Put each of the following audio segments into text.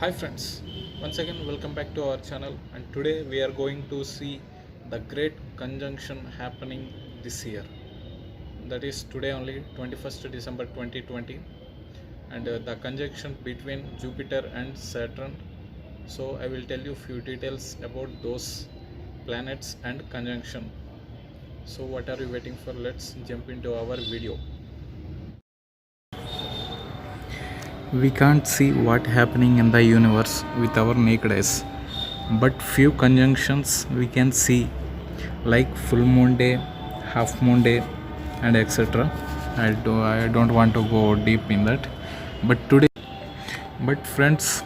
Hi friends, once again welcome back to our channel, and today we are going to see the great conjunction happening this year. That is today only 21st December 2020, and the conjunction between Jupiter and Saturn. So I will tell you few details about those planets and conjunction. So what are you waiting for? Let's jump into our video. We can't see what happening in the universe with our naked eyes, but few conjunctions we can see, like full moon day, half moon day, and etc. I don't want to go deep in that, but friends,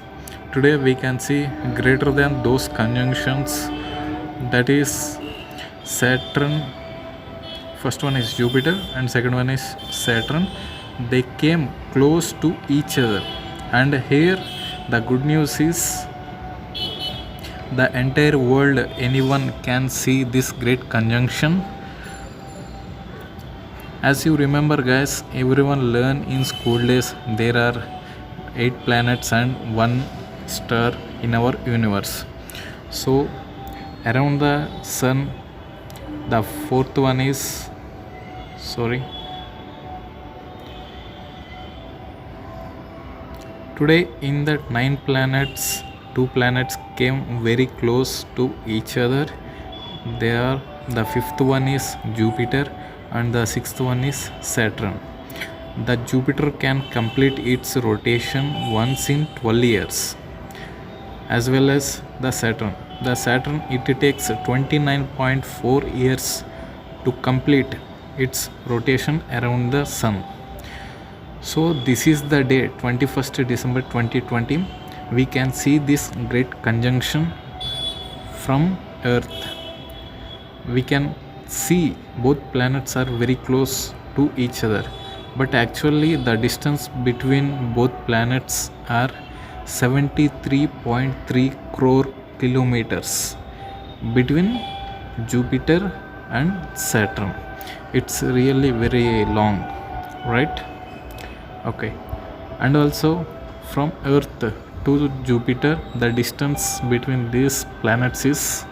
today we can see greater than those conjunctions. That is Saturn. First one is Jupiter and second one is Saturn. They came close to each other, and here the good news is the entire world, anyone can see this great conjunction. As you remember guys, everyone learn in school days there are 8 planets and 1 star in our universe. So around the sun, the fourth one is today in the 9 planets, 2 planets came very close to each other. They are, the fifth one is Jupiter and the sixth one is Saturn. The Jupiter can complete its rotation once in 12 years, as well as the Saturn. The Saturn, it takes 29.4 years to complete its rotation around the sun. So this is the day 21st December 2020. We can see this great conjunction from Earth. We can see both planets are very close to each other, but actually the distance between both planets are 73.3 crore kilometers between Jupiter and Saturn. It's really very long, right? Okay. And also from Earth to Jupiter, the distance between these planets is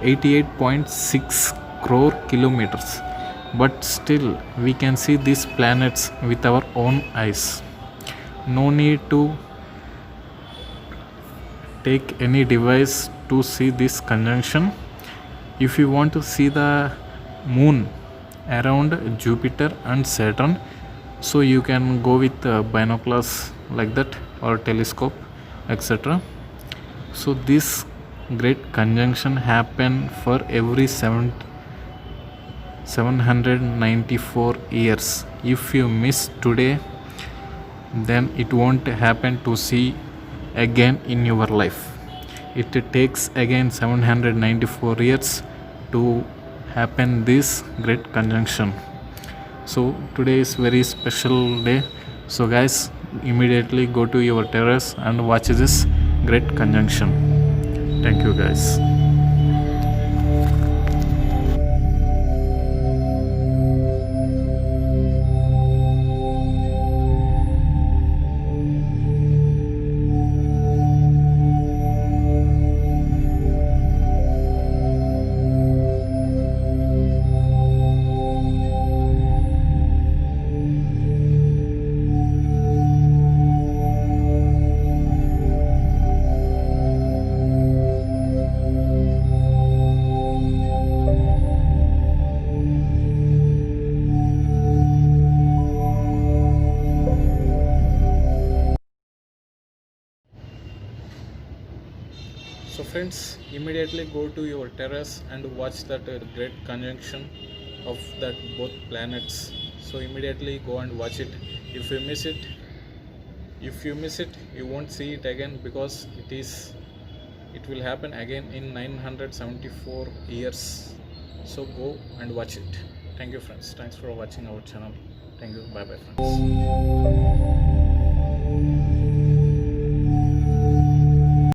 88.6 crore kilometers, but still we can see these planets with our own eyes. No need to take any device to see this conjunction. If you want to see the moon around Jupiter and Saturn, so you can go with binoculars like that or telescope, etc. So this great conjunction happen for every 794 years. If you miss today, then it won't happen to see again in your life. It takes again 794 years to happen this great conjunction. So today is very special day. So guys, immediately go to your terrace and watch this great conjunction. Thank you guys. So friends, immediately go to your terrace and watch that great conjunction of that both planets. So immediately go and watch it. If you miss it, you won't see it again, because it will happen again in 974 years. So go and watch it. Thank you friends. Thanks for watching our channel. Thank you. Bye bye friends.